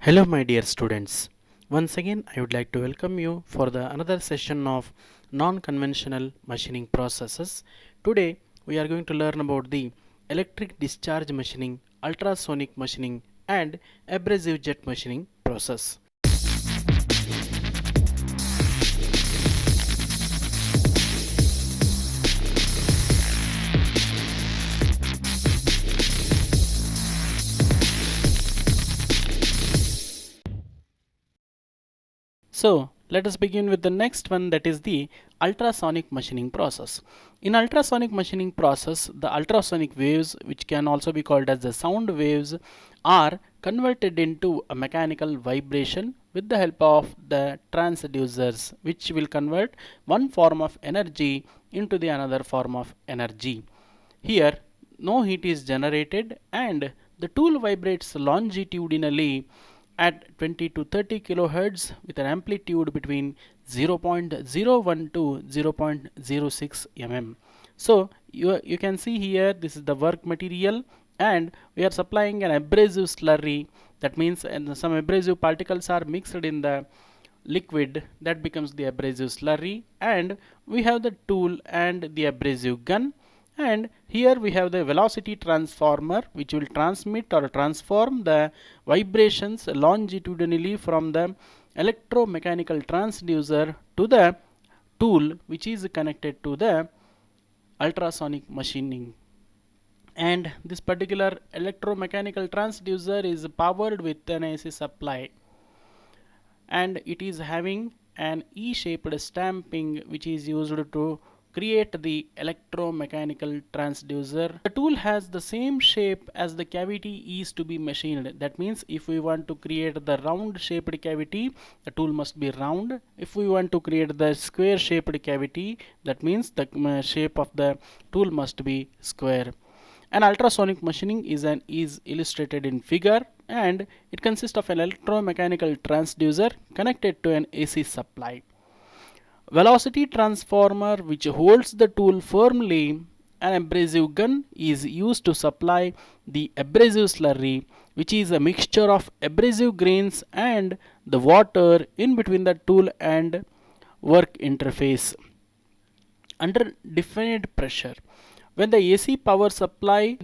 Hello my dear students. Once again I would like to welcome you for the another session of non-conventional machining processes. Today we are going to learn about the electric discharge machining, ultrasonic machining and abrasive jet machining process. So let us begin with the next one, that is the ultrasonic machining process. In ultrasonic machining process, the ultrasonic waves, which can also be called as the sound waves, are converted into a mechanical vibration with the help of the transducers, which will convert one form of energy into the another form of energy. Here no heat is generated and the tool vibrates longitudinally at 20 to 30 kilohertz with an amplitude between 0.01 to 0.06 mm. So you can see here, this is the work material and we are supplying an abrasive slurry. That means some abrasive particles are mixed in the liquid, that becomes the abrasive slurry, and we have the tool and the abrasive gun, and here we have the velocity transformer which will transmit or transform the vibrations longitudinally from the electromechanical transducer to the tool which is connected to the ultrasonic machining. And this particular electromechanical transducer is powered with an AC supply, and it is having an E-shaped stamping which is used to create the electromechanical transducer. The tool has the same shape as the cavity is to be machined. That means if we want to create the round shaped cavity, the tool must be round. If we want to create the square shaped cavity, that means the shape of the tool must be square. An ultrasonic machining is illustrated in figure, and it consists of an electromechanical transducer connected to an AC supply. Velocity transformer which holds the tool firmly. An abrasive gun is used to supply the abrasive slurry, which is a mixture of abrasive grains and the water in between the tool and work interface under definite pressure. When the AC power supply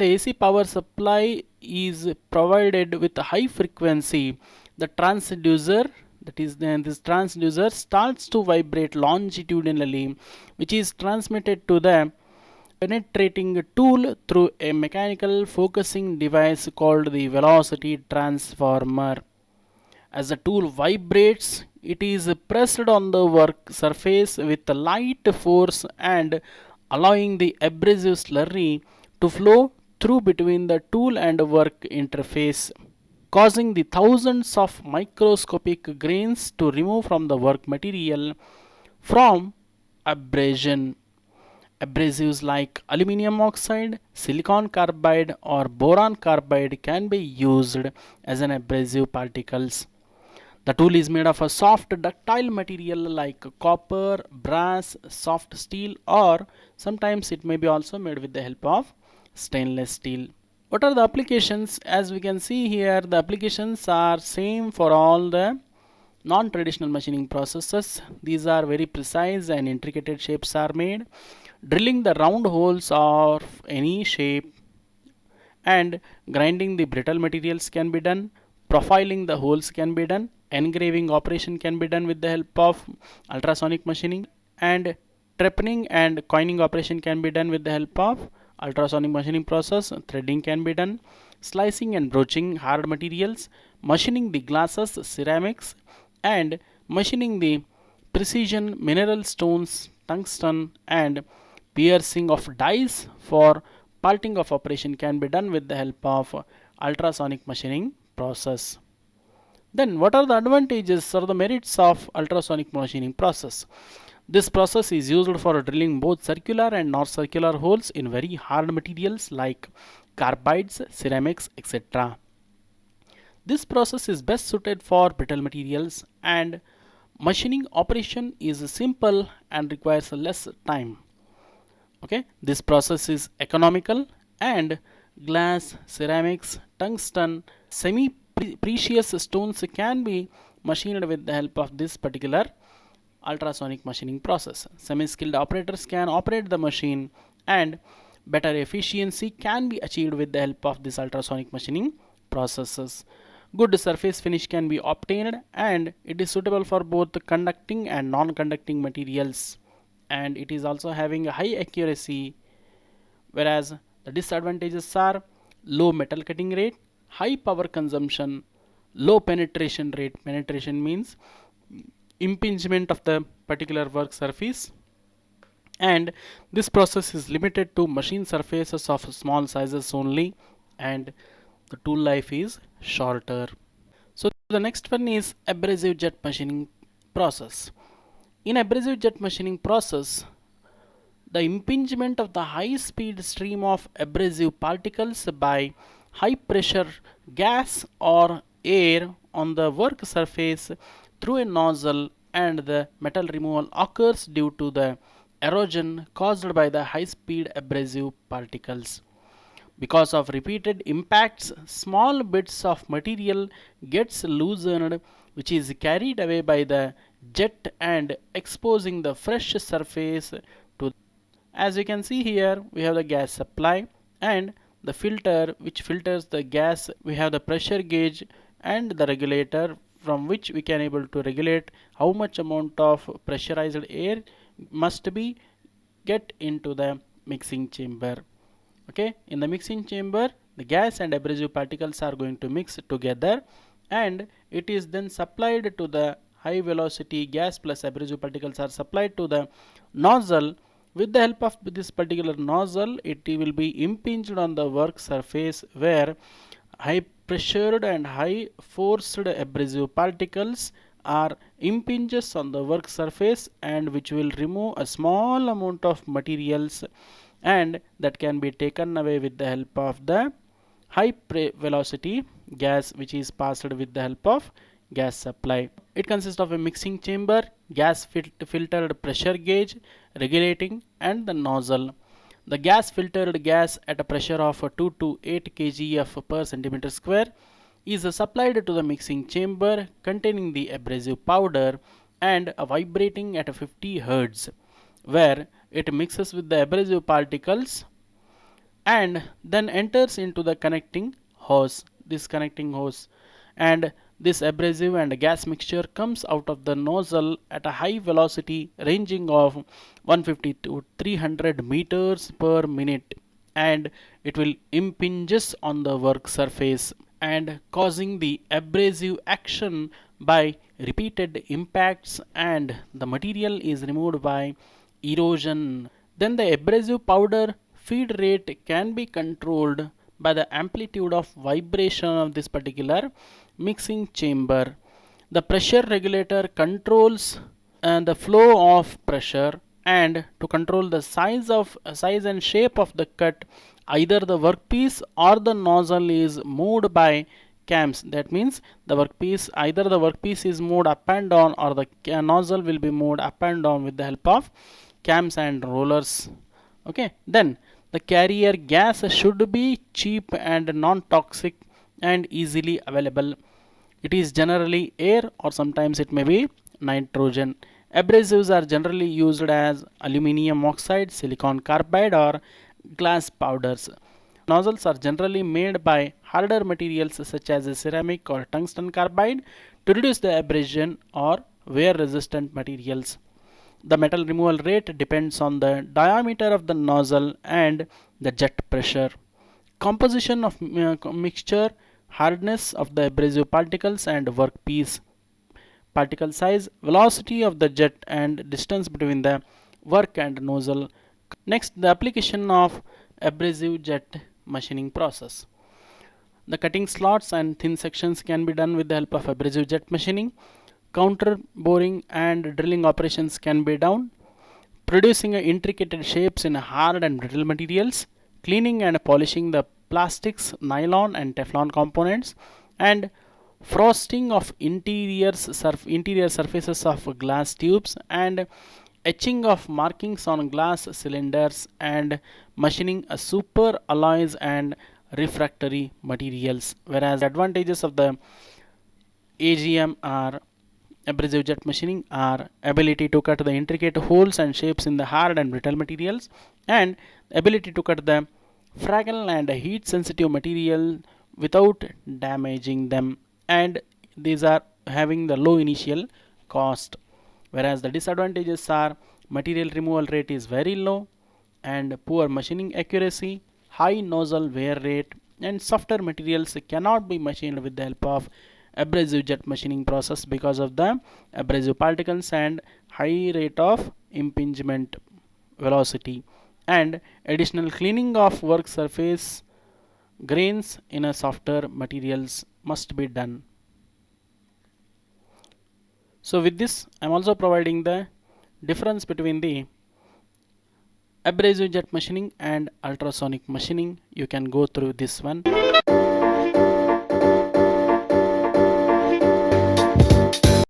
is provided with a high frequency, the transducer, that is then this transducer starts to vibrate longitudinally, which is transmitted to the penetrating tool through a mechanical focusing device called the velocity transformer. As the tool vibrates, it is pressed on the work surface with a light force and allowing the abrasive slurry to flow through between the tool and work interface, causing the thousands of microscopic grains to remove from the work material from abrasion. Abrasives like aluminum oxide, silicon carbide or boron carbide can be used as an abrasive particles. The tool is made of a soft ductile material like copper, brass, soft steel, or sometimes it may be also made with the help of stainless steel. What are the applications? As we can see here, the applications are same for all the non-traditional machining processes. These are very precise and intricate shapes are made. Drilling the round holes of any shape and grinding the brittle materials can be done. Profiling the holes can be done. Engraving operation can be done with the help of ultrasonic machining, and trepanning and coining operation can be done with the help of ultrasonic machining process. Threading can be done. Slicing and broaching hard materials, machining the glasses, ceramics, and machining the precision mineral stones, tungsten, and piercing of dies for parting of operation can be done with the help of ultrasonic machining process. Then what are the advantages or the merits of ultrasonic machining process? This process is used for drilling both circular and non-circular holes in very hard materials like carbides, ceramics, etc. This process is best suited for brittle materials, and machining operation is simple and requires less time. Okay, this process is economical, and glass, ceramics, tungsten, semi precious stones can be machined with the help of this particular ultrasonic machining process. Semi-skilled operators can operate the machine, and better efficiency can be achieved with the help of this ultrasonic machining processes. Good surface finish can be obtained, and it is suitable for both conducting and non-conducting materials, and it is also having a high accuracy, whereas the disadvantages are low metal cutting rate, high power consumption, low penetration rate. Penetration means impingement of the particular work surface, and this process is limited to machine surfaces of small sizes only, and the tool life is shorter. So the next one is abrasive jet machining process. In abrasive jet machining process, the impingement of the high speed stream of abrasive particles by high pressure gas or air on the work surface through a nozzle, and the metal removal occurs due to the erosion caused by the high speed abrasive particles. Because of repeated impacts, small bits of material gets loosened, which is carried away by the jet and exposing the fresh surface to. As you can see here, we have the gas supply and the filter which filters the gas. We have the pressure gauge and the regulator from which we can able to regulate how much amount of pressurized air must be get into the mixing chamber. Okay, in the mixing chamber, the gas and abrasive particles are going to mix together, and it is then supplied to the high velocity gas plus abrasive particles are supplied to the nozzle. With the help of this particular nozzle, it will be impinged on the work surface, where high pressured and high forced abrasive particles are impinges on the work surface, and which will remove a small amount of materials, and that can be taken away with the help of the high velocity gas which is passed with the help of gas supply. It consists of a mixing chamber, gas filtered pressure gauge, regulating, and the nozzle. The gas filtered gas at a pressure of 2 to 8 kgf per centimeter square is supplied to the mixing chamber containing the abrasive powder and vibrating at 50 Hz, where it mixes with the abrasive particles and then enters into the connecting hose. This connecting hose, and this abrasive and gas mixture comes out of the nozzle at a high velocity ranging of 150 to 300 meters per minute, and it will impinges on the work surface and causing the abrasive action by repeated impacts, and the material is removed by erosion. Then the abrasive powder feed rate can be controlled by the amplitude of vibration of this particular mixing chamber. The pressure regulator controls the flow of pressure, and to control the size and shape of the cut, either the workpiece or the nozzle is moved by cams. That means the workpiece, either the workpiece is moved up and down, or the nozzle will be moved up and down with the help of cams and rollers. Okay, then the carrier gas should be cheap and non-toxic and easily available. It is generally air, or sometimes it may be nitrogen. Abrasives are generally used as aluminum oxide, silicon carbide, or glass powders. Nozzles are generally made by harder materials such as ceramic or tungsten carbide to reduce the abrasion or wear resistant materials. The metal removal rate depends on the diameter of the nozzle and the jet pressure, composition of mixture, hardness of the abrasive particles and workpiece, particle size, velocity of the jet, and distance between the work and nozzle. Next, the application of abrasive jet machining process. The cutting slots and thin sections can be done with the help of abrasive jet machining. Counter boring and drilling operations can be done, producing intricate shapes in hard and brittle materials, cleaning and polishing the plastics, nylon and Teflon components, and frosting of interior surfaces of glass tubes, and etching of markings on glass cylinders, and machining a super alloys and refractory materials. Whereas the advantages of the AGM are abrasive jet machining are ability to cut the intricate holes and shapes in the hard and brittle materials, and ability to cut the fragile and heat sensitive material without damaging them, and these are having the low initial cost. Whereas the disadvantages are material removal rate is very low and poor machining accuracy, high nozzle wear rate, and softer materials cannot be machined with the help of abrasive jet machining process because of the abrasive particles and high rate of impingement velocity, and additional cleaning of work surface grains in a softer materials must be done. So with this I am also providing the difference between the abrasive jet machining and ultrasonic machining. You can go through this one.